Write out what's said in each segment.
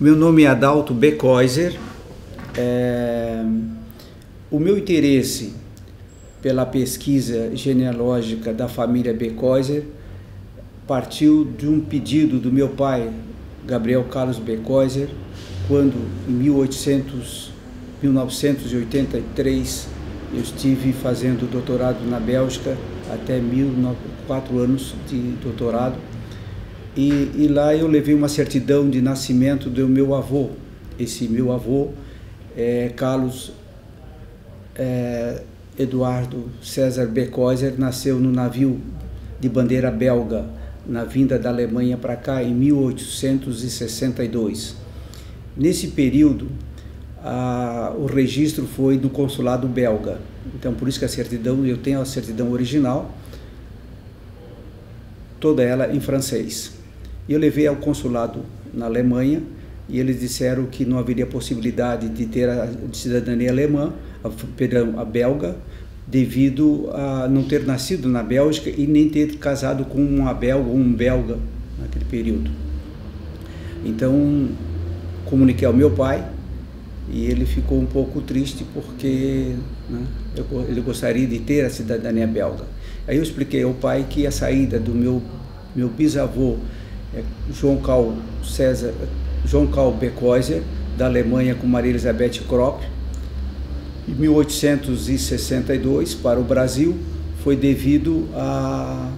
Meu nome é Adalto Becoiser. O meu interesse pela pesquisa genealógica da família Becoiser partiu de um pedido do meu pai, Gabriel Carlos Becoiser, quando em 1983 eu estive fazendo doutorado na Bélgica, até 4 anos de doutorado, e lá eu levei uma certidão de nascimento do meu avô. Esse meu avô é Carlos Eduardo César Becoiser, nasceu no navio de bandeira belga, na vinda da Alemanha para cá em 1862. Nesse período, o registro foi do consulado belga, então por isso que a certidão, eu tenho a certidão original, toda ela em francês. Eu levei ao consulado na Alemanha e eles disseram que não haveria possibilidade de ter a cidadania alemã, a belga, devido a não ter nascido na Bélgica e nem ter casado com uma belga ou um belga naquele período. Então, comuniquei ao meu pai e ele ficou um pouco triste porque ele gostaria de ter a cidadania belga. Aí eu expliquei ao pai que a saída do meu bisavô, João Carl Becoiser, da Alemanha com Maria Elisabeth Kropp, em 1862 para o Brasil, foi devido à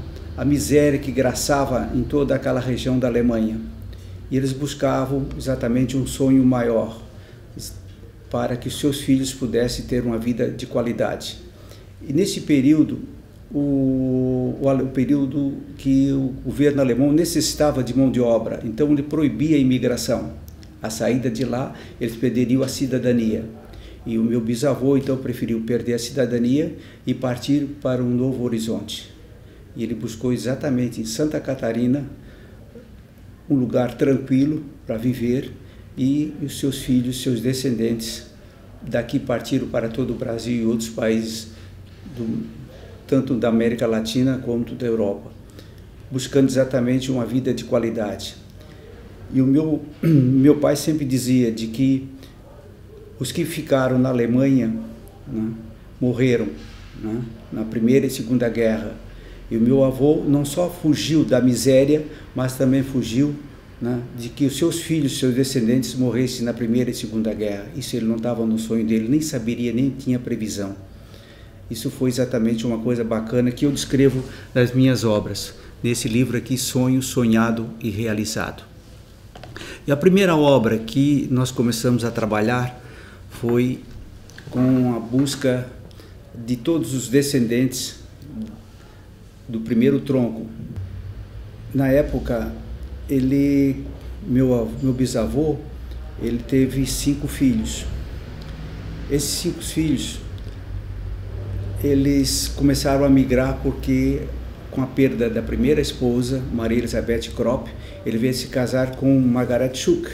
miséria que graçava em toda aquela região da Alemanha. E eles buscavam exatamente um sonho maior, para que seus filhos pudessem ter uma vida de qualidade. E nesse período, o período que o governo alemão necessitava de mão de obra, então ele proibia a imigração. A saída de lá, eles perderiam a cidadania. E o meu bisavô, então, preferiu perder a cidadania e partir para um novo horizonte. E ele buscou exatamente em Santa Catarina um lugar tranquilo para viver, e os seus filhos, seus descendentes, daqui partiram para todo o Brasil e outros países, tanto da América Latina quanto da Europa, buscando exatamente uma vida de qualidade. E o meu pai sempre dizia de que os que ficaram na Alemanha morreram na Primeira e Segunda Guerra. E o meu avô não só fugiu da miséria, mas também fugiu de que os seus filhos, seus descendentes morressem na Primeira e Segunda Guerra. Isso ele não estava no sonho dele, nem saberia, nem tinha previsão. Isso foi exatamente uma coisa bacana que eu descrevo nas minhas obras, nesse livro aqui, Sonho, Sonhado e Realizado. E a primeira obra que nós começamos a trabalhar foi com a busca de todos os descendentes do primeiro tronco. Na época, meu bisavô, ele teve 5 filhos. Esses 5 filhos, eles começaram a migrar porque, com a perda da primeira esposa, Maria Elisabeth Kropp, ele veio se casar com Margaret Schuck.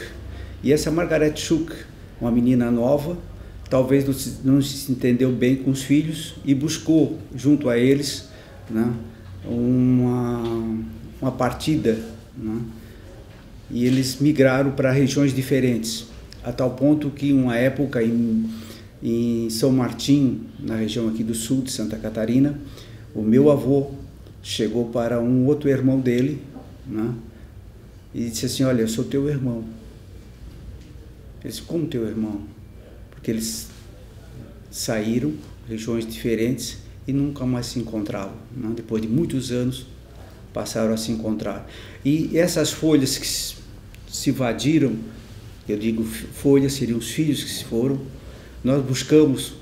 E essa Margaret Schuck, uma menina nova, talvez não se entendeu bem com os filhos e buscou, junto a eles, uma partida, e eles migraram para regiões diferentes, a tal ponto que, em uma época, em São Martinho, na região aqui do sul de Santa Catarina, o meu avô chegou para um outro irmão dele, e disse assim: olha, eu sou teu irmão. Ele disse: como teu irmão? Porque eles saíram, regiões diferentes, e nunca mais se encontravam. Depois de muitos anos, passaram a se encontrar. E essas folhas que se invadiram, eu digo folhas, seriam os filhos que se foram, nós buscamos,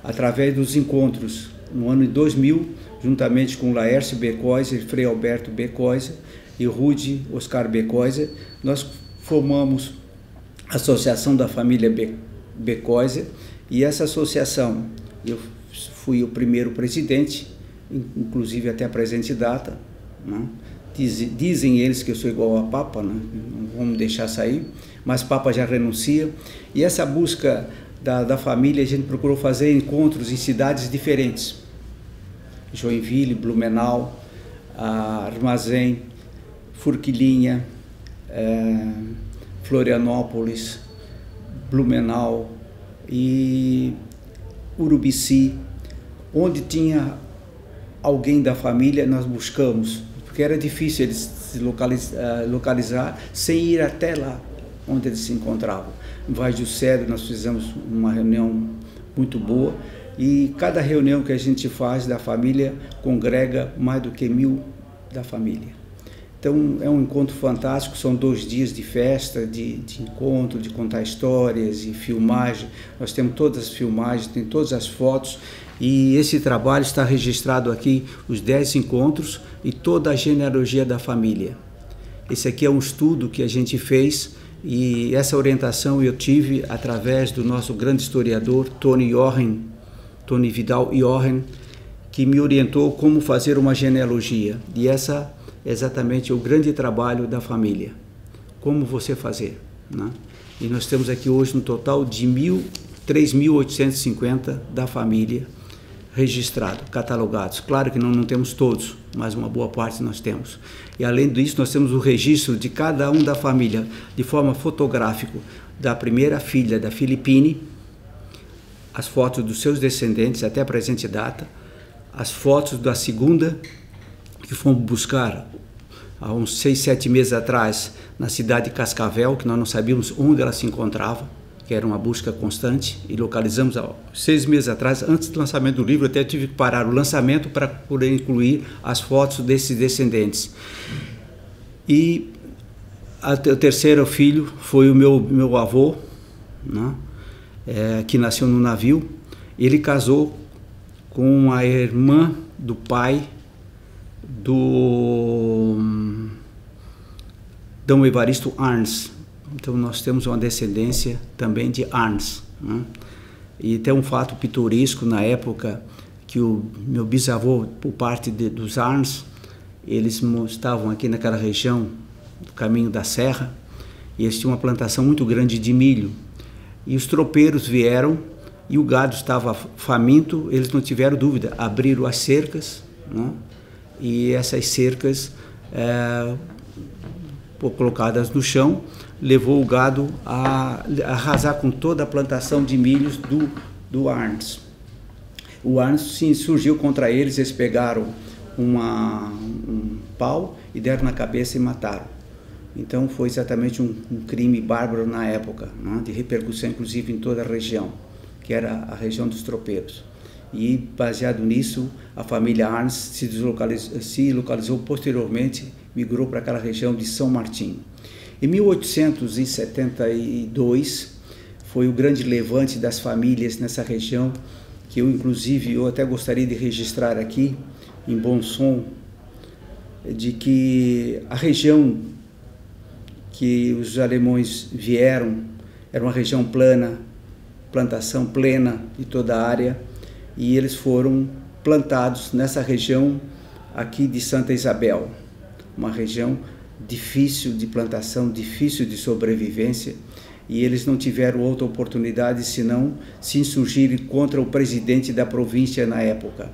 através dos encontros, no ano de 2000, juntamente com Laércio Becoiser, Frei Alberto Becoiser e Rude Oscar Becoiser, nós formamos a Associação da Família Becoiser, e essa associação, eu fui o primeiro presidente, inclusive até a presente data. Dizem eles que eu sou igual a Papa, não vamos deixar sair, mas Papa já renuncia. E essa busca da família, a gente procurou fazer encontros em cidades diferentes: Joinville, Blumenau, Armazém, Forquilinha, Florianópolis, Blumenau e Urubici. Onde tinha alguém da família, nós buscamos, porque era difícil eles se localizar sem ir até lá onde eles se encontravam. Em Vaz do Cedro nós fizemos uma reunião muito boa, e cada reunião que a gente faz da família congrega mais do que 1000 da família. Então é um encontro fantástico, são 2 dias de festa, de encontro, de contar histórias e filmagem. Nós temos todas as filmagens, tem todas as fotos, e esse trabalho está registrado aqui, os 10 encontros e toda a genealogia da família. Esse aqui é um estudo que a gente fez, e essa orientação eu tive através do nosso grande historiador, Tony Vidal Jochen, que me orientou como fazer uma genealogia. E essa é exatamente o grande trabalho da família. Como você fazer, né? E nós temos aqui hoje um total de 3.850 da família registrado, catalogados. Claro que não temos todos, mas uma boa parte nós temos. E além disso, nós temos o registro de cada um da família, de forma fotográfica, da primeira filha, da Filipine, as fotos dos seus descendentes até a presente data, as fotos da segunda, que fomos buscar há uns 6, 7 meses atrás na cidade de Cascavel, que nós não sabíamos onde ela se encontrava, que era uma busca constante, e localizamos há 6 meses atrás, antes do lançamento do livro. Até tive que parar o lançamento para poder incluir as fotos desses descendentes. E o terceiro filho foi o meu avô, né, que nasceu no navio. Ele casou com a irmã do pai do Dom Evaristo Arns. Então nós temos uma descendência também de Arns, né? E tem um fato pitoresco na época, que o meu bisavô, por parte dos Arns, eles estavam aqui naquela região do caminho da serra, e eles tinham uma plantação muito grande de milho, e os tropeiros vieram e o gado estava faminto. Eles não tiveram dúvida, abriram as cercas, né? E essas cercas colocadas no chão levou o gado a arrasar com toda a plantação de milhos do Arns. O Arns sim surgiu contra eles. Eles pegaram um pau e deram na cabeça e mataram. Então foi exatamente um crime bárbaro na época, né, de repercussão inclusive em toda a região, que era a região dos tropeiros. E baseado nisso, a família Arns se localizou posteriormente, migrou para aquela região de São Martinho. Em 1872 foi o grande levante das famílias nessa região, que eu até gostaria de registrar aqui em bom som, de que a região que os alemães vieram era uma região plana, plantação plena de toda a área, e eles foram plantados nessa região aqui de Santa Isabel, uma região difícil de plantação, difícil de sobrevivência, e eles não tiveram outra oportunidade senão se insurgirem contra o presidente da província na época.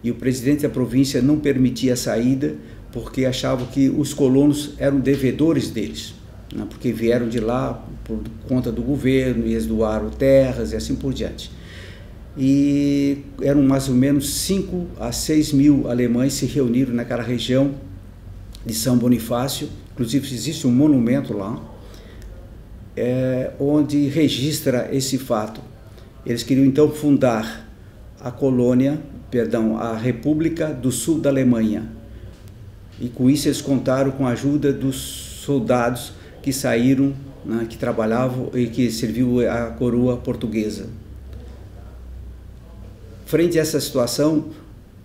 E o presidente da província não permitia a saída, porque achavam que os colonos eram devedores deles, né? Porque vieram de lá por conta do governo e eles doaram terras e assim por diante. E eram mais ou menos 5 a 6 mil alemães se reuniram naquela região de São Bonifácio. Inclusive existe um monumento lá, onde registra esse fato. Eles queriam então fundar a República do Sul da Alemanha, e com isso eles contaram com a ajuda dos soldados que saíram, né, que trabalhavam e que serviu a coroa portuguesa. Frente a essa situação,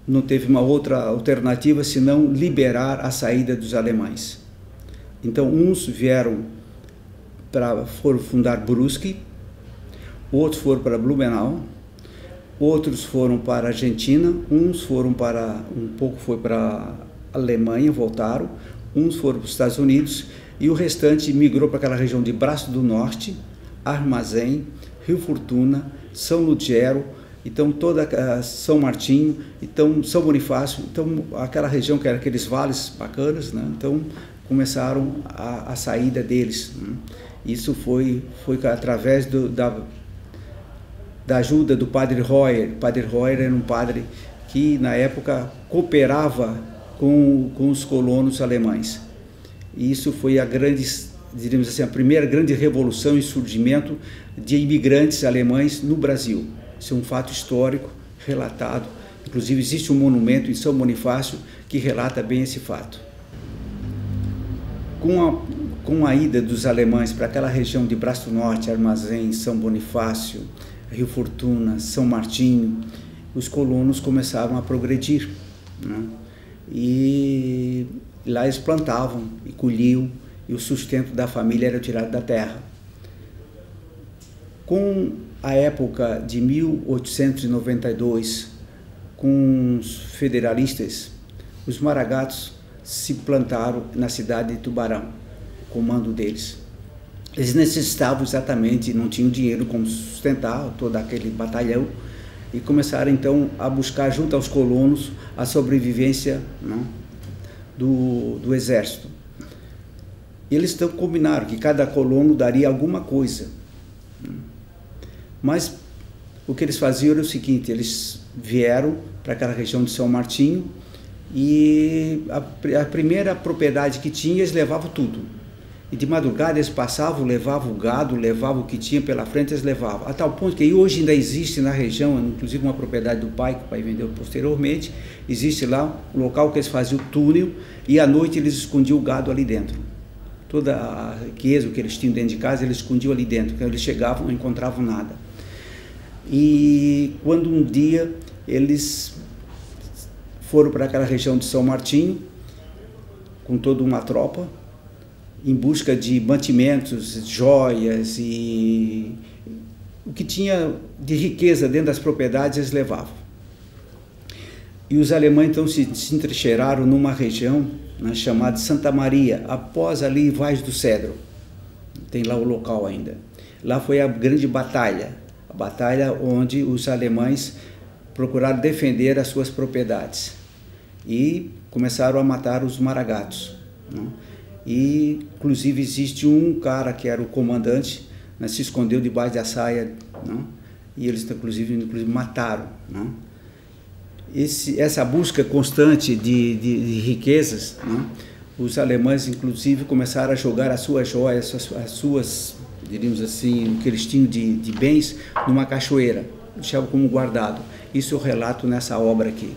não teve uma outra alternativa senão liberar a saída dos alemães. Então uns foram fundar Brusque, outros foram para Blumenau, outros foram para a Argentina, uns foram foi para a Alemanha, voltaram, uns foram para os Estados Unidos, e o restante migrou para aquela região de Braço do Norte, Armazém, Rio Fortuna, São Lugero, então toda São Martinho, então São Bonifácio, então aquela região que era aqueles vales bacanas, né? Então começaram a saída deles, né? Isso foi através da ajuda do padre Royer. O padre Royer era um padre que, na época, cooperava com os colonos alemães. E isso foi diríamos assim, a primeira grande revolução e surgimento de imigrantes alemães no Brasil. Isso é um fato histórico relatado. Inclusive, existe um monumento em São Bonifácio que relata bem esse fato. Com a ida dos alemães para aquela região de Braço do Norte, Armazém, São Bonifácio, Rio Fortuna, São Martinho, os colonos começaram a progredir, né? E lá eles plantavam e colhiam, e o sustento da família era tirado da terra. Com a época de 1892, com os federalistas, os maragatos se plantaram na cidade de Tubarão, o comando deles. Eles necessitavam exatamente, não tinham dinheiro como sustentar todo aquele batalhão, e começaram então a buscar junto aos colonos a sobrevivência, né, do exército. E eles então combinaram que cada colono daria alguma coisa. Mas o que eles faziam era o seguinte: eles vieram para aquela região de São Martinho e a primeira propriedade que tinha, eles levavam tudo. E de madrugada eles passavam, levavam o gado, levavam o que tinha pela frente, eles levavam. A tal ponto que hoje ainda existe na região, inclusive uma propriedade do pai, que o pai vendeu posteriormente, existe lá um local que eles faziam o túnel e à noite eles escondiam o gado ali dentro. Toda a riqueza que eles tinham dentro de casa, eles escondiam ali dentro. Quando eles chegavam, não encontravam nada. E quando um dia eles foram para aquela região de São Martinho, com toda uma tropa, em busca de mantimentos, joias e o que tinha de riqueza dentro das propriedades, eles levavam. E os alemães então se entrincheiraram numa região, né, chamada Santa Maria, após ali Vaz do Cedro. Tem lá o local ainda. Lá foi a grande batalha, a batalha onde os alemães procuraram defender as suas propriedades e começaram a matar os maragatos, né? E inclusive existe um cara que era o comandante, né, se escondeu debaixo da saia, né, e eles inclusive mataram, né? Essa busca constante de riquezas, né, os alemães inclusive começaram a jogar as suas joias, as suas, diríamos assim, o que eles tinham de bens, numa cachoeira, deixavam como guardado. Isso eu relato nessa obra aqui,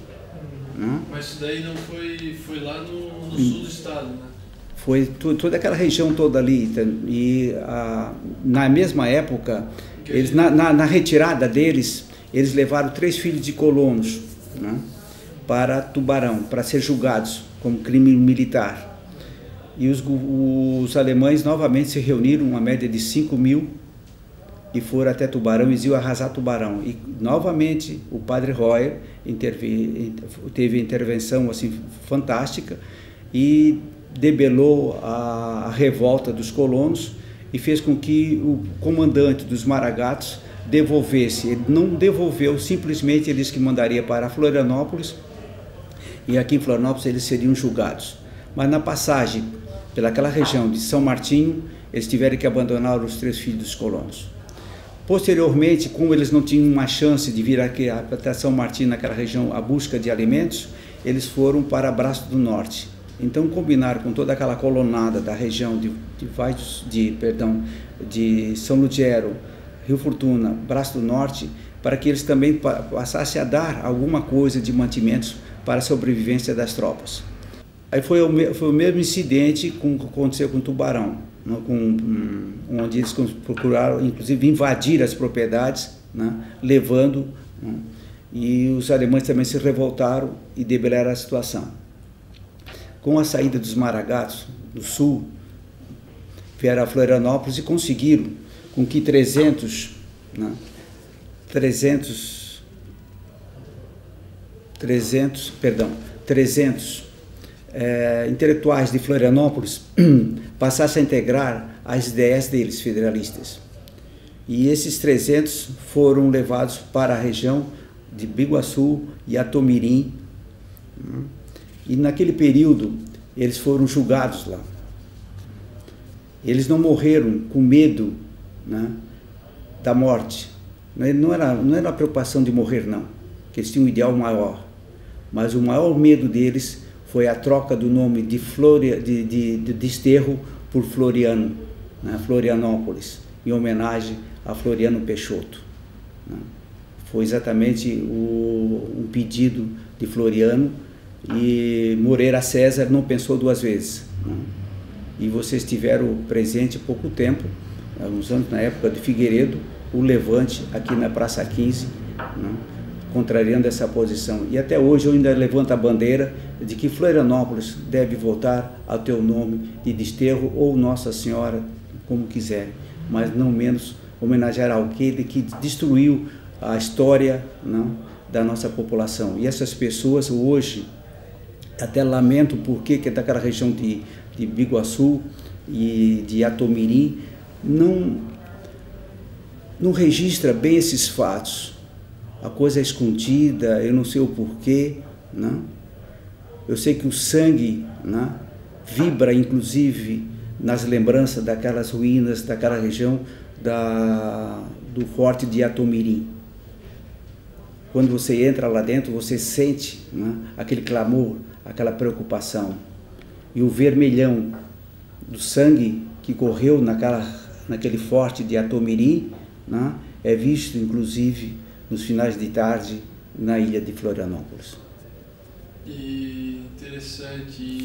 né? Mas isso daí não foi lá no sul do estado, né? Foi toda aquela região toda ali. E na mesma época, eles, na retirada deles, eles levaram 3 filhos de colonos, né, para Tubarão, para ser julgados como crime militar. E os alemães novamente se reuniram, uma média de 5.000, e foram até Tubarão e iam arrasar Tubarão. E novamente o padre Royer teve intervenção assim, fantástica e debelou a revolta dos colonos e fez com que o comandante dos maragatos devolvesse. Ele não devolveu, simplesmente ele disse que mandaria para Florianópolis, e aqui em Florianópolis eles seriam julgados. Mas na passagem pelaquela região de São Martinho, eles tiveram que abandonar os 3 filhos dos colonos. Posteriormente, como eles não tinham uma chance de vir aqui até São Martinho, naquela região, à busca de alimentos, eles foram para Braço do Norte. Então combinaram com toda aquela colonada da região de São Lugero, Rio Fortuna, Braço do Norte, para que eles também passassem a dar alguma coisa de mantimentos para a sobrevivência das tropas. Aí foi o mesmo incidente que aconteceu com Tubarão, né, onde eles procuraram, inclusive, invadir as propriedades, né, levando, né, e os alemães também se revoltaram e debelaram a situação. Com a saída dos maragatos do sul, vieram a Florianópolis e conseguiram com que 300 intelectuais de Florianópolis passassem a integrar as ideias deles, federalistas. E esses 300 foram levados para a região de Biguaçu e Atomirim. E naquele período eles foram julgados lá. Eles não morreram com medo, né, da morte. Não era a preocupação de morrer, não, que eles tinham um ideal maior. Mas o maior medo deles foi a troca do nome de Desterro por Floriano, né, Florianópolis, em homenagem a Floriano Peixoto, né. Foi exatamente um pedido de Floriano, e Moreira César não pensou duas vezes, né. E vocês tiveram presente há pouco tempo, alguns anos, na época de Figueiredo, o levante aqui na Praça 15, né, contrariando essa posição. E até hoje eu ainda levanto a bandeira de que Florianópolis deve voltar ao teu nome de Desterro ou Nossa Senhora, como quiser, mas não menos homenagear aquele que destruiu a história, né, da nossa população. E essas pessoas hoje, até lamento porque que é daquela região de Biguaçu e de Atomirim, não registra bem esses fatos. A coisa é escondida, eu não sei o porquê, né? Eu sei que o sangue, né, vibra inclusive nas lembranças daquelas ruínas, daquela região do Forte de Atomirim. Quando você entra lá dentro, você sente, né, aquele clamor, aquela preocupação. E o vermelhão do sangue que correu naquele forte de Atomirim, né, é visto inclusive nos finais de tarde na ilha de Florianópolis. E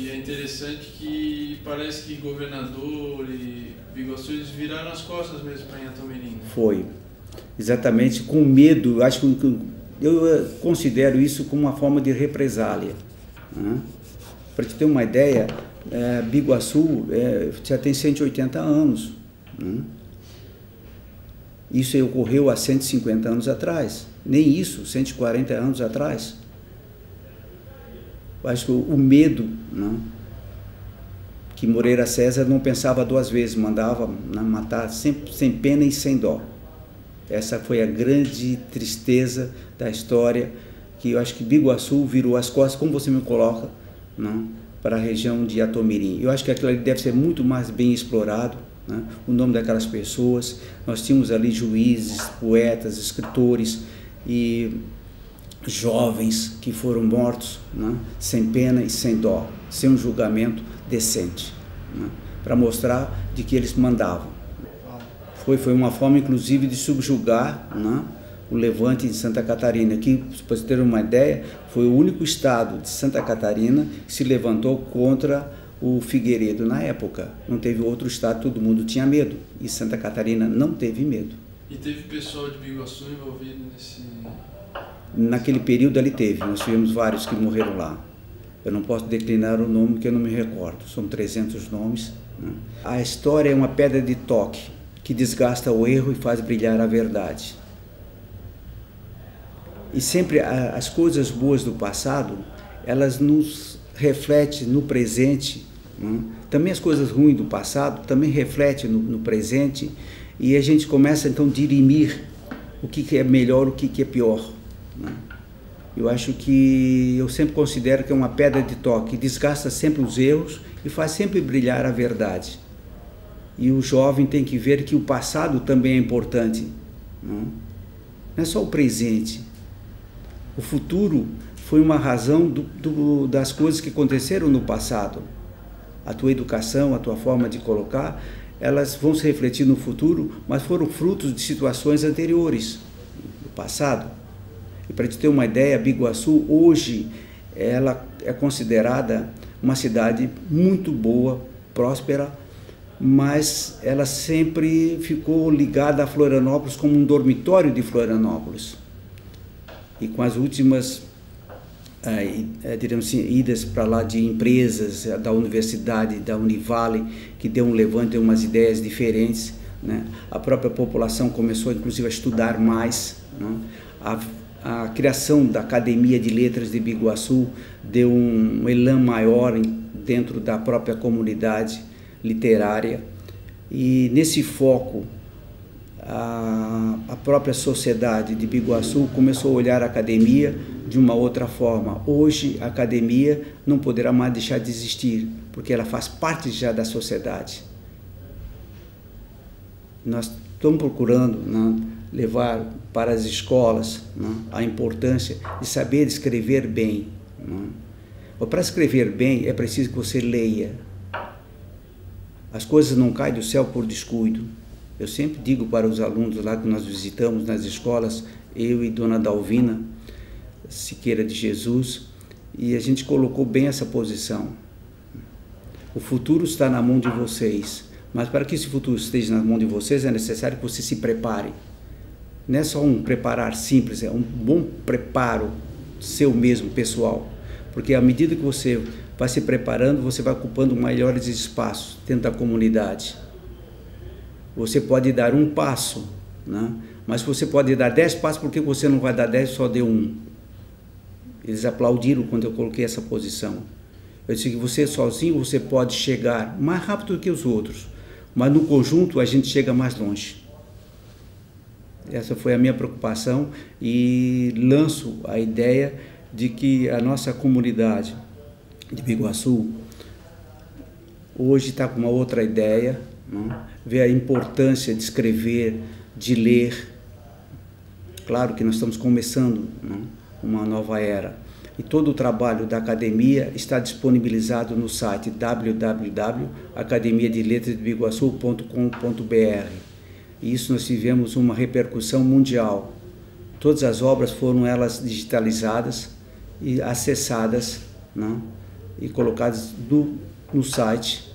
é interessante que parece que governador e Biguaçu, eles viraram as costas mesmo para Atomirim. Foi, exatamente, com medo. Eu considero isso como uma forma de represália, né? Para te ter uma ideia, Biguaçu já tem 180 anos, né? Isso ocorreu há 150 anos atrás, nem isso, 140 anos atrás. Eu acho que o medo, né, que Moreira César não pensava duas vezes, mandava, né, matar sempre, sem pena e sem dó. Essa foi a grande tristeza da história, que eu acho que Biguaçu virou as costas, como você me coloca, né, para a região de Atomirim. Eu acho que aquilo ali deve ser muito mais bem explorado, né, o nome daquelas pessoas. Nós tínhamos ali juízes, poetas, escritores e jovens que foram mortos, né, sem pena e sem dó, sem um julgamento decente, né, para mostrar de que eles mandavam. Foi uma forma, inclusive, de subjugar, né, o levante de Santa Catarina, que, para você ter uma ideia, foi o único estado de Santa Catarina que se levantou contra o Figueiredo na época. Não teve outro estado, todo mundo tinha medo, e Santa Catarina não teve medo. E teve pessoal de Biguaçu envolvido nesse... Naquele período ali teve, nós tivemos vários que morreram lá. Eu não posso declinar o nome que eu não me recordo, são 300 nomes, né? A história é uma pedra de toque que desgasta o erro e faz brilhar a verdade. E sempre as coisas boas do passado, elas nos refletem no presente, né? Também as coisas ruins do passado também refletem no presente, e a gente começa então a dirimir o que é melhor, o que é pior, né? Eu acho que eu sempre considero que é uma pedra de toque, desgasta sempre os erros e faz sempre brilhar a verdade. E o jovem tem que ver que o passado também é importante, não é só o presente. O futuro foi uma razão das coisas que aconteceram no passado. A tua educação, a tua forma de colocar, elas vão se refletir no futuro, mas foram frutos de situações anteriores, do passado. E para te ter uma ideia, Biguaçu hoje ela é considerada uma cidade muito boa, próspera, mas ela sempre ficou ligada a Florianópolis como um dormitório de Florianópolis. E com as últimas, diríamos assim, idas para lá de empresas, da universidade, da Univale, que deu um levante, deu umas ideias diferentes, né? A própria população começou inclusive a estudar mais, né? A criação da Academia de Letras de Biguaçu deu um elan maior dentro da própria comunidade literária, e nesse foco a própria sociedade de Biguaçu começou a olhar a academia de uma outra forma. Hoje a academia não poderá mais deixar de existir, porque ela faz parte já da sociedade. nós estamos procurando, né, levar para as escolas, né, a importância de saber escrever bem. Né? Para escrever bem é preciso que você leia. As coisas não caem do céu por descuido. Eu sempre digo para os alunos lá que nós visitamos nas escolas, eu e Dona Dalvina Siqueira de Jesus, e a gente colocou bem essa posição. O futuro está na mão de vocês, mas para que esse futuro esteja na mão de vocês é necessário que você se prepare. Não é só um preparar simples, é um bom preparo seu mesmo, pessoal, porque à medida que você vai se preparando, você vai ocupando maiores espaços dentro da comunidade. Você pode dar um passo, né? Mas você pode dar 10 passos, por que você não vai dar 10 e só deu um? Eles aplaudiram quando eu coloquei essa posição. Eu disse que você sozinho você pode chegar mais rápido do que os outros, mas no conjunto a gente chega mais longe. Essa foi a minha preocupação e lanço a ideia de que a nossa comunidade de Biguaçu hoje está com uma outra ideia, né? Vê a importância de escrever, de ler. Claro que nós estamos começando, né, uma nova era. E todo o trabalho da academia está disponibilizado no site www.academiadeletrasdebiguaçu.com.br. E isso nós tivemos uma repercussão mundial. Todas as obras foram elas digitalizadas e acessadas, né, e colocadas no site.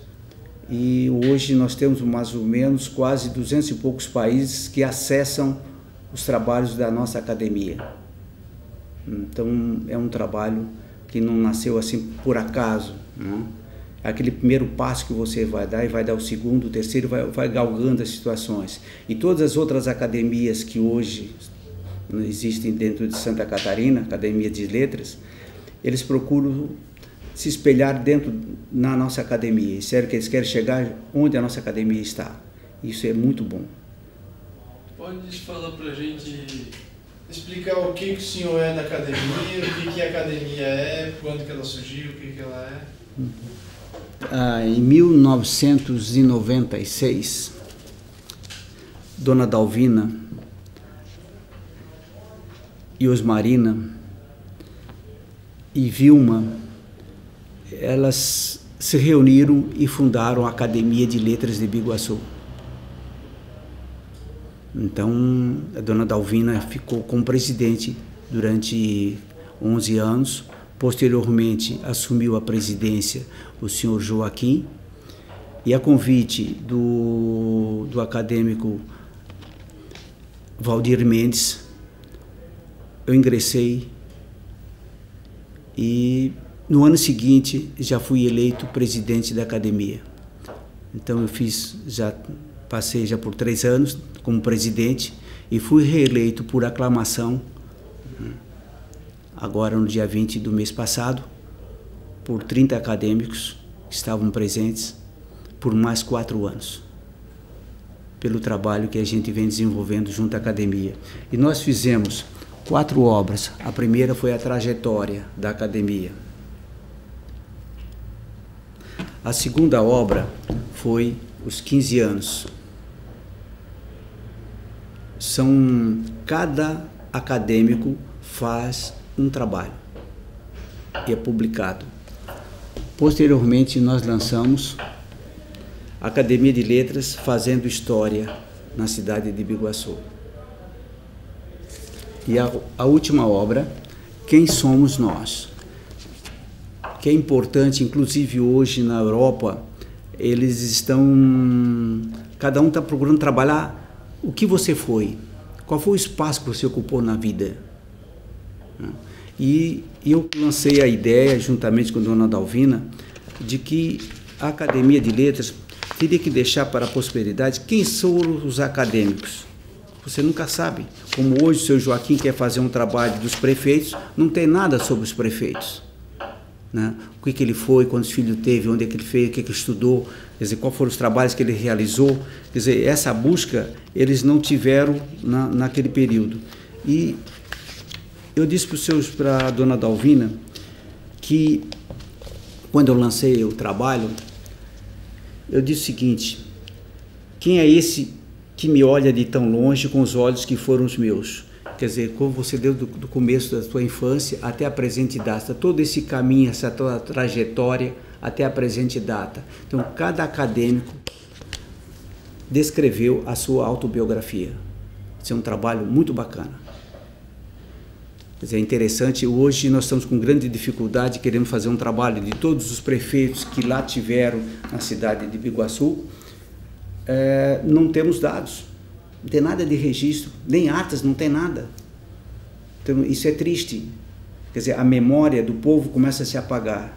E hoje nós temos mais ou menos quase 200 e poucos países que acessam os trabalhos da nossa academia. Então é um trabalho que não nasceu assim por acaso, né? Aquele primeiro passo que você vai dar e vai dar o segundo, o terceiro, vai galgando as situações. E todas as outras academias que hoje existem dentro de Santa Catarina, Academia de Letras, eles procuram se espelhar dentro na nossa academia. Sério que eles querem chegar onde a nossa academia está. Isso é muito bom. Pode falar pra gente, explicar o que o senhor é da academia, o que a academia é, quando que ela surgiu, o que ela é? Em 1996, Dona Dalvina e Osmarina e Vilma, elas se reuniram e fundaram a Academia de Letras de Biguaçu. Então, a Dona Dalvina ficou como presidente durante 11 anos. Posteriormente, assumiu a presidência o senhor Joaquim. E a convite do acadêmico Valdir Mendes, eu ingressei e no ano seguinte já fui eleito presidente da academia. Então eu passei já por 3 anos como presidente e fui reeleito por aclamação, agora no dia 20 do mês passado, por 30 acadêmicos que estavam presentes por mais 4 anos, pelo trabalho que a gente vem desenvolvendo junto à academia. E nós fizemos 4 obras. A primeira foi a trajetória da academia. A segunda obra foi os 15 anos. Cada acadêmico faz um trabalho e é publicado. Posteriormente, nós lançamos a Academia de Letras Fazendo História na cidade de Biguaçu. E a última obra, Quem Somos Nós? Que é importante, inclusive hoje na Europa, eles estão, cada um está procurando trabalhar o que você foi, qual foi o espaço que você ocupou na vida. E eu lancei a ideia, juntamente com a Dona Dalvina, de que a Academia de Letras teria que deixar para a posteridade quem são os acadêmicos. Você nunca sabe, como hoje o seu Joaquim quer fazer um trabalho dos prefeitos, não tem nada sobre os prefeitos, né? O que ele foi, quantos filhos teve, onde é que ele fez, o que ele estudou, quer dizer, quais foram os trabalhos que ele realizou. Quer dizer, essa busca eles não tiveram naquele período. E eu disse para a Dona Dalvina que, quando eu lancei o trabalho, eu disse o seguinte: quem é esse que me olha de tão longe com os olhos que foram os meus. Quer dizer, como você deu do começo da sua infância até a presente data, todo esse caminho, essa toda trajetória até a presente data. Então, cada acadêmico descreveu a sua autobiografia. Isso é um trabalho muito bacana. Quer dizer, é interessante, hoje nós estamos com grande dificuldade, querendo fazer um trabalho de todos os prefeitos que lá tiveram na cidade de Biguaçu, não temos dados. Não tem nada de registro, nem atas, não tem nada. Então, isso é triste. Quer dizer, a memória do povo começa a se apagar.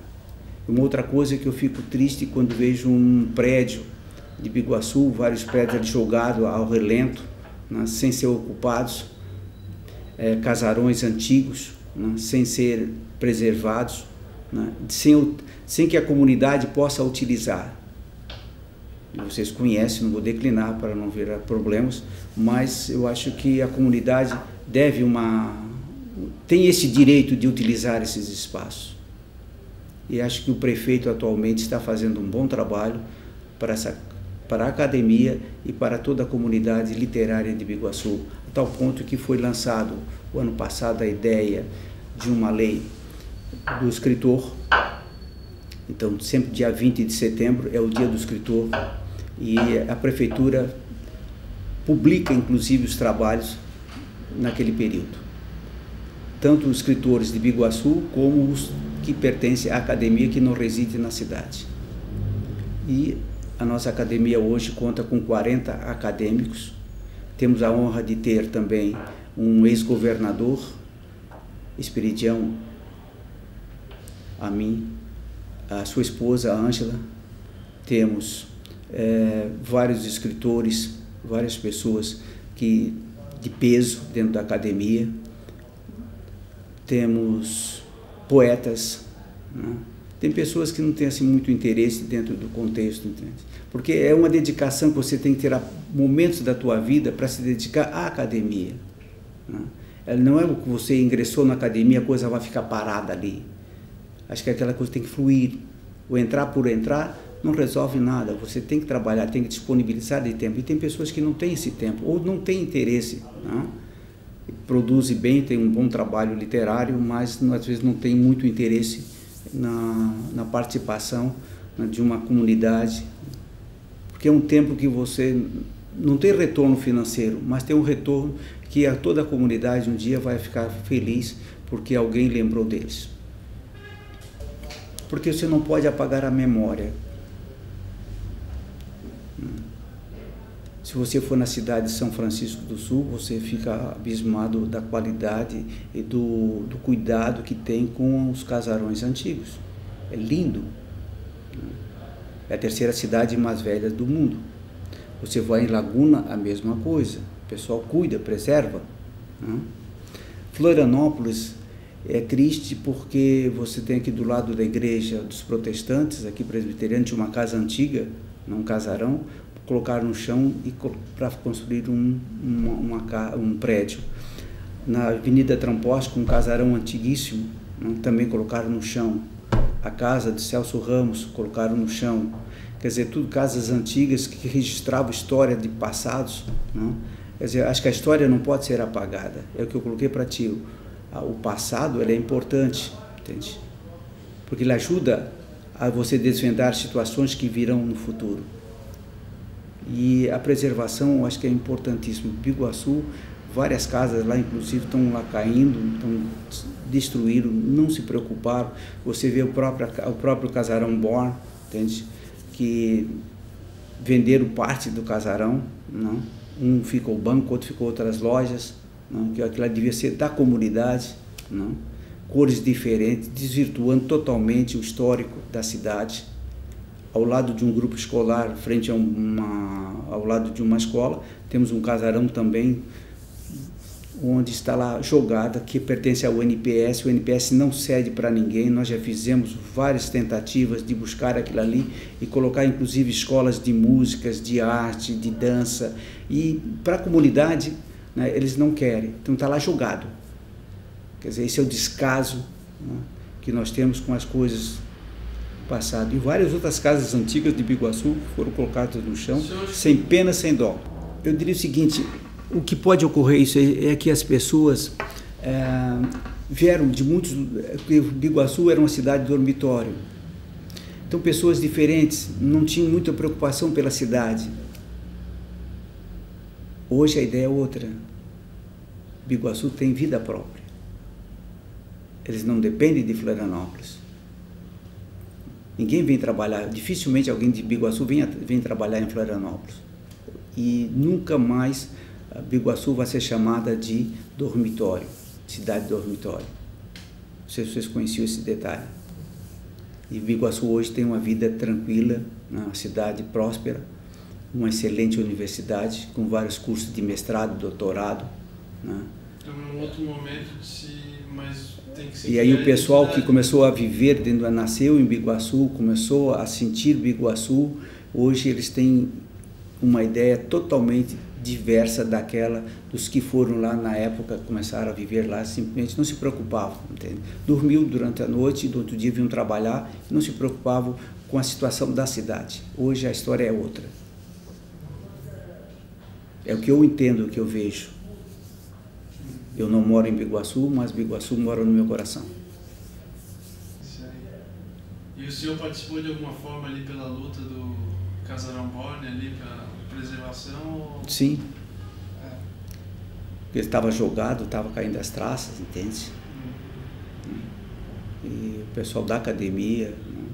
Uma outra coisa é que eu fico triste quando vejo um prédio de Biguaçu, vários prédios jogados ao relento, né, sem ser ocupados, casarões antigos, né, sem ser preservados, né, sem que a comunidade possa utilizar. Vocês conhecem, não vou declinar para não virar problemas, mas eu acho que a comunidade tem esse direito de utilizar esses espaços. E acho que o prefeito atualmente está fazendo um bom trabalho para a academia e para toda a comunidade literária de Biguaçu, a tal ponto que foi lançado o ano passado a ideia de uma lei do escritor. Então, sempre dia 20 de setembro é o dia do escritor e a prefeitura publica, inclusive, os trabalhos naquele período. Tanto os escritores de Biguaçu como os que pertencem à academia que não reside na cidade. E a nossa academia hoje conta com 40 acadêmicos. Temos a honra de ter também um ex-governador, Esperidião Amin, a sua esposa, Ângela. Temos vários escritores, várias pessoas de peso dentro da academia. Temos poetas, né? Tem pessoas que não têm assim, muito interesse dentro do contexto, entende? Porque é uma dedicação que você tem que ter momentos da tua vida para se dedicar à academia, né? Não é o que você ingressou na academia, a coisa vai ficar parada ali. Acho que aquela coisa tem que fluir. O entrar por entrar não resolve nada. Você tem que trabalhar, tem que disponibilizar de tempo. E tem pessoas que não têm esse tempo, ou não têm interesse, né? Produzem bem, tem um bom trabalho literário, mas às vezes não tem muito interesse na participação, né, de uma comunidade. Porque é um tempo que você não tem retorno financeiro, mas tem um retorno que toda a comunidade um dia vai ficar feliz porque alguém lembrou deles. Porque você não pode apagar a memória. Se você for na cidade de São Francisco do Sul, você fica abismado da qualidade e do cuidado que tem com os casarões antigos. É lindo. É a terceira cidade mais velha do mundo. Você vai em Laguna, a mesma coisa. O pessoal cuida, preserva, né? Florianópolis é triste porque você tem aqui do lado da igreja dos protestantes, aqui presbiteriano, tinha uma casa antiga, um casarão, colocaram no chão para construir um prédio. Na Avenida Tramposte, um casarão antiguíssimo, né, também colocaram no chão. A casa de Celso Ramos colocaram no chão. Quer dizer, tudo casas antigas que registravam história de passados, né? Quer dizer, acho que a história não pode ser apagada. É o que eu coloquei para ti. O passado ele é importante, entende? Porque ele ajuda a você desvendar situações que virão no futuro. E a preservação, eu acho que é importantíssimo. Biguaçu, várias casas lá, inclusive, estão lá caindo, estão destruíram, não se preocuparam. Você vê o próprio casarão Born, entende? Que venderam parte do casarão, não? Um ficou o banco, outro ficou outras lojas, não? Que aquilo devia ser da comunidade, não? Cores diferentes, desvirtuando totalmente o histórico da cidade. Ao lado de um grupo escolar, frente ao lado de uma escola, temos um casarão também, onde está lá jogada, que pertence ao UNPS. O UNPS não cede para ninguém. Nós já fizemos várias tentativas de buscar aquilo ali e colocar, inclusive, escolas de músicas, de arte, de dança. E para a comunidade, né, eles não querem. Então está lá jogado. Quer dizer, esse é o descaso, né, que nós temos com as coisas passado. E várias outras casas antigas de Biguaçu foram colocadas no chão, sem pena, sem dó. Eu diria o seguinte, o que pode ocorrer isso é que as pessoas vieram de muitos... Biguaçu era uma cidade dormitório. Então, pessoas diferentes não tinham muita preocupação pela cidade. Hoje a ideia é outra. Biguaçu tem vida própria. Eles não dependem de Florianópolis. Ninguém vem trabalhar, dificilmente alguém de Biguaçu vem trabalhar em Florianópolis. E nunca mais Biguaçu vai ser chamada de dormitório, cidade dormitório. Não sei se vocês conheciam esse detalhe. E Biguaçu hoje tem uma vida tranquila, uma cidade próspera, uma excelente universidade, com vários cursos de mestrado, doutorado. Né? Então, é um outro momento, mas tem que ser... E aí o pessoal que começou a viver, nasceu em Biguaçu, começou a sentir Biguaçu, hoje eles têm uma ideia totalmente diversa daquela dos que foram lá na época, começaram a viver lá, simplesmente não se preocupavam, entende? Dormiam durante a noite, do outro dia vinham trabalhar, não se preocupavam com a situação da cidade. Hoje a história é outra. É o que eu entendo, o que eu vejo. Eu não moro em Biguaçu, mas Biguaçu mora no meu coração. Isso aí. E o senhor participou de alguma forma ali pela luta do Casarão Borne ali para preservação? Sim. Ele estava jogado, estava caindo as traças, entende? E o pessoal da academia, né?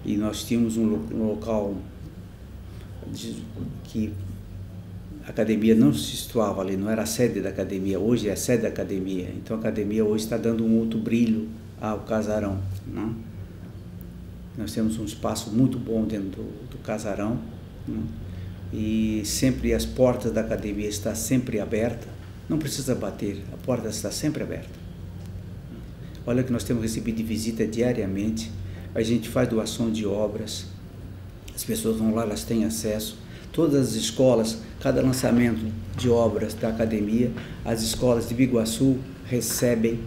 E nós tínhamos um local que a academia não se situava ali, não era a sede da academia, hoje é a sede da academia. Então a academia hoje está dando um outro brilho ao casarão, né? Nós temos um espaço muito bom dentro do casarão, né? E sempre as portas da academia estão sempre abertas, não precisa bater, a porta está sempre aberta. Olha que nós temos recebido de visita diariamente, a gente faz doação de obras, as pessoas vão lá, elas têm acesso, todas as escolas, cada lançamento de obras da academia, as escolas de Biguaçu recebem.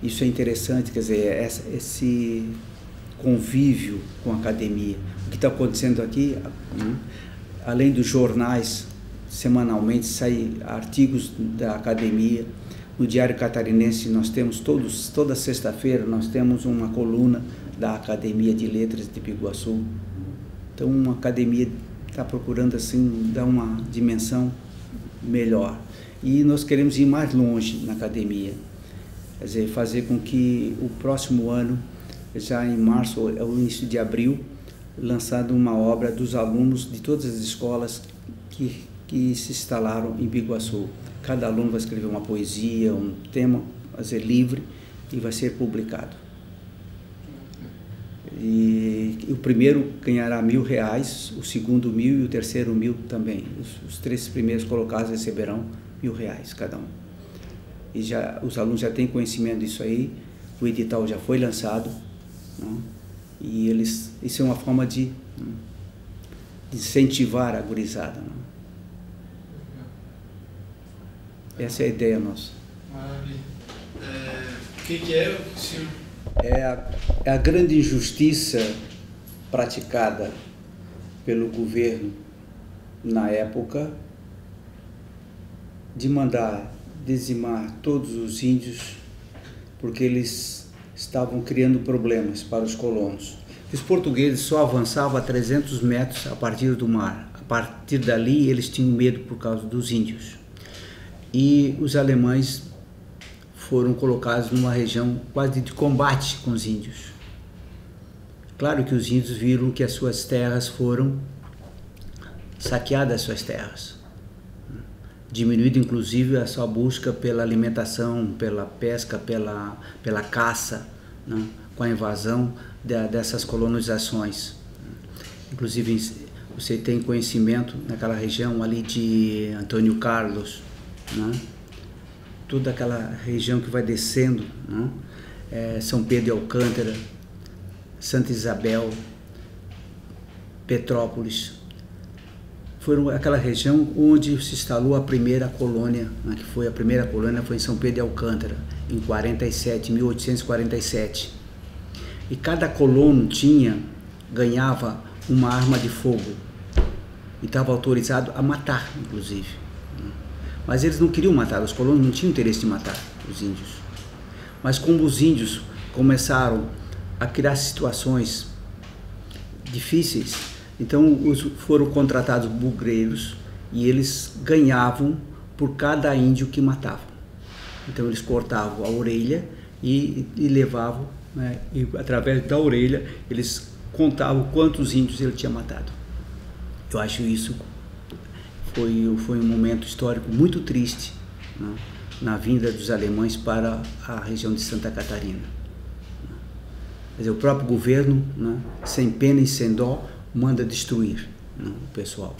Isso é interessante, quer dizer, esse convívio com a academia. O que está acontecendo aqui, além dos jornais, semanalmente saem artigos da academia. No Diário Catarinense nós temos toda sexta-feira nós temos uma coluna da Academia de Letras de Biguaçu. Então uma academia está procurando assim dar uma dimensão melhor. E nós queremos ir mais longe na academia, quer dizer, fazer com que o próximo ano, já em março ou início de abril, lançado uma obra dos alunos de todas as escolas que se instalaram em Biguaçu. Cada aluno vai escrever uma poesia, um tema, vai ser livre e vai ser publicado. E o primeiro ganhará R$1.000, o segundo 1.000 e o terceiro 1.000 também. Os três primeiros colocados receberão R$1.000 cada um. E já os alunos já têm conhecimento disso aí, o edital já foi lançado, né? E isso é uma forma de incentivar a gurizada, né? Essa é a ideia nossa. Maravilha. O que é o senhor? É a grande injustiça praticada pelo governo na época de mandar dizimar todos os índios porque eles estavam criando problemas para os colonos. Os portugueses só avançavam a 300 metros a partir do mar. A partir dali eles tinham medo por causa dos índios. E os alemães foram colocados numa região quase de combate com os índios. Claro que os índios viram que as suas terras foram saqueadas, as suas terras. Diminuída inclusive a sua busca pela alimentação, pela pesca, pela caça, né, com a invasão dessas colonizações. Inclusive você tem conhecimento naquela região ali de Antônio Carlos, né, toda aquela região que vai descendo, né, São Pedro de Alcântara, Santa Isabel, Petrópolis. Foram aquela região onde se instalou a primeira colônia, né, que foi a primeira colônia foi em São Pedro de Alcântara, em 1847. E cada colono ganhava uma arma de fogo. e estava autorizado a matar, inclusive. Mas eles não queriam matar, os colonos não tinham interesse de matar os índios. Mas como os índios começaram a criar situações difíceis, então foram contratados bugreiros e eles ganhavam por cada índio que matavam. Então eles cortavam a orelha e levavam, né, e através da orelha eles contavam quantos índios ele tinha matado. Eu acho isso foi um momento histórico muito triste, né, na vinda dos alemães para a região de Santa Catarina. Quer dizer, o próprio governo, né, sem pena e sem dó, manda destruir, né, o pessoal.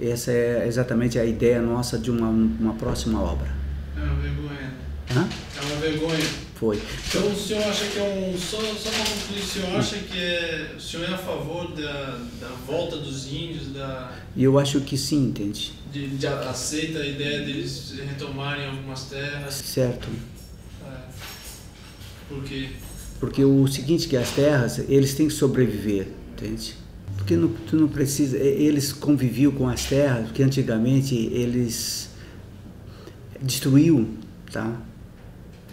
Essa é exatamente a ideia nossa de uma próxima obra. É uma vergonha. Hã? É uma vergonha. Foi. Então o senhor acha que é só para concluir, o senhor acha que o senhor é a favor da volta dos índios, E eu acho que sim, entende? Aceita a ideia deles retomarem algumas terras? Certo. Por quê? Porque o seguinte, que as terras, eles têm que sobreviver, entende? Porque tu não precisa, eles conviviam com as terras, porque antigamente eles destruíam, tá?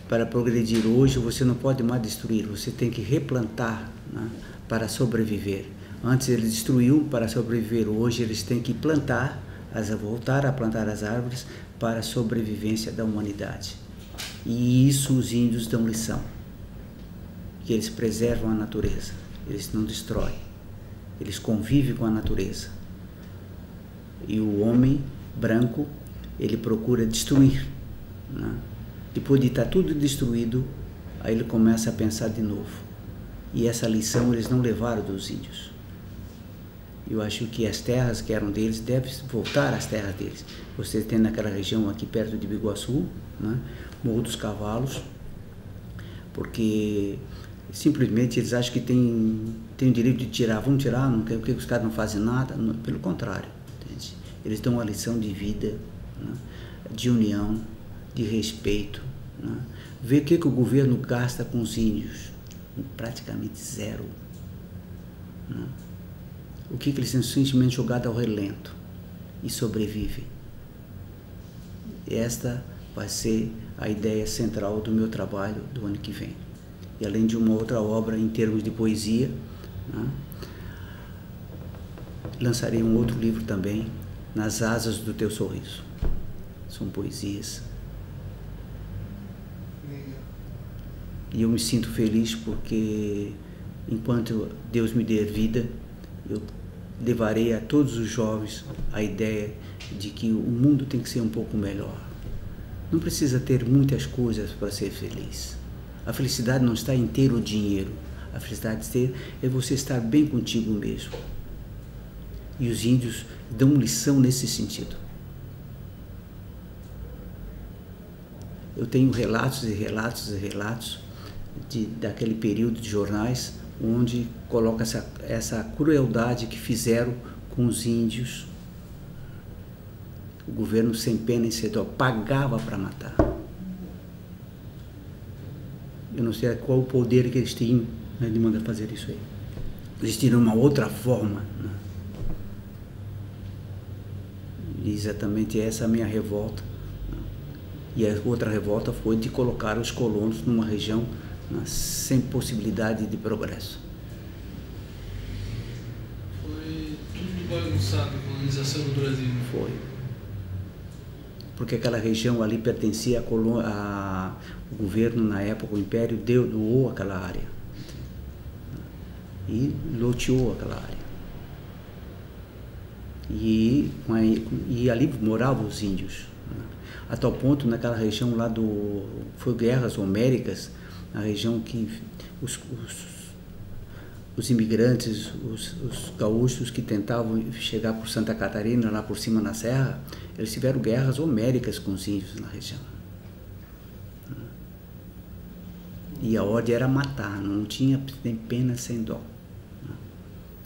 Para progredir. Hoje você não pode mais destruir, você tem que replantar, né, para sobreviver. Antes eles destruíam para sobreviver, hoje eles têm que plantar, voltar a plantar as árvores para a sobrevivência da humanidade. E isso os índios dão lição, que eles preservam a natureza, eles não destroem, eles convivem com a natureza. E o homem branco, ele procura destruir, né? Depois de estar tudo destruído, aí ele começa a pensar de novo. E essa lição eles não levaram dos índios. Eu acho que as terras que eram deles devem voltar às terras deles. Você tem naquela região aqui perto de Biguaçu, né, Morro dos Cavalos, porque simplesmente eles acham que tem o direito de tirar. Vamos tirar, não quer, porque os caras não fazem nada. Não, pelo contrário, entende? Eles dão uma lição de vida, né, de união, de respeito, né? Ver o que o governo gasta com os índios, praticamente zero, né? O que eles são simplesmente jogados ao relento e sobrevivem. E esta vai ser a ideia central do meu trabalho do ano que vem. E além de uma outra obra em termos de poesia, né, lançarei um outro livro também, Nas Asas do Teu Sorriso. São poesias. E eu me sinto feliz porque, enquanto Deus me der vida, eu levarei a todos os jovens a ideia de que o mundo tem que ser um pouco melhor. Não precisa ter muitas coisas para ser feliz. A felicidade não está em ter o dinheiro. A felicidade é você estar bem contigo mesmo. E os índios dão lição nesse sentido. Eu tenho relatos e relatos e relatos daquele período de jornais onde coloca essa crueldade que fizeram com os índios. O governo sem pena e sem dó pagava para matar. Eu não sei qual o poder que eles tinham, né, de mandar fazer isso aí. Eles tinham uma outra forma, né? E exatamente essa é a minha revolta. E a outra revolta foi de colocar os colonos numa região, né, sem possibilidade de progresso. Foi tudo bagunçado, a colonização do Brasil. Foi. Porque aquela região ali pertencia o governo, na época, o Império doou aquela área. E loteou aquela área. E ali moravam os índios. A tal ponto, naquela região lá foi guerras homéricas, na região que os imigrantes, os gaúchos que tentavam chegar por Santa Catarina, lá por cima na serra, eles tiveram guerras homéricas com os índios na região. E a ordem era matar, não tinha nem pena sem dó.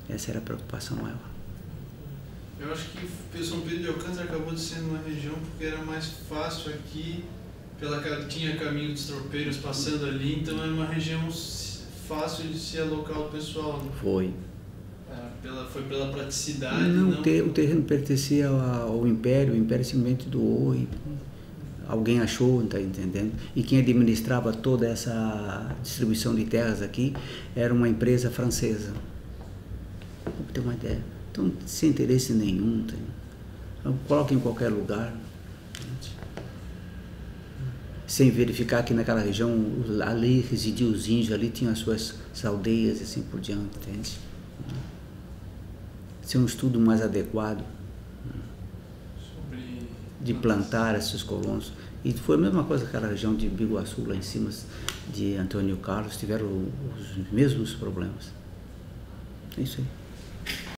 Essa era a preocupação maior. Eu acho que São Pedro de Alcântara acabou sendo uma região porque era mais fácil aqui, tinha caminho dos tropeiros passando ali, então era uma região fácil de se alocar o pessoal. Né? Foi. Foi pela praticidade? Não, o terreno pertencia ao Império, o Império simplesmente doou e alguém achou, está entendendo? E quem administrava toda essa distribuição de terras aqui era uma empresa francesa. Para ter uma ideia. Então, sem interesse nenhum, então, coloca em qualquer lugar. Sem verificar que naquela região ali residiam os índios, ali tinham as suas aldeias e assim por diante, entende? Ser um estudo mais adequado de plantar esses colonos. E foi a mesma coisa aquela região de Biguaçu, lá em cima de Antônio Carlos, tiveram os mesmos problemas. É isso aí.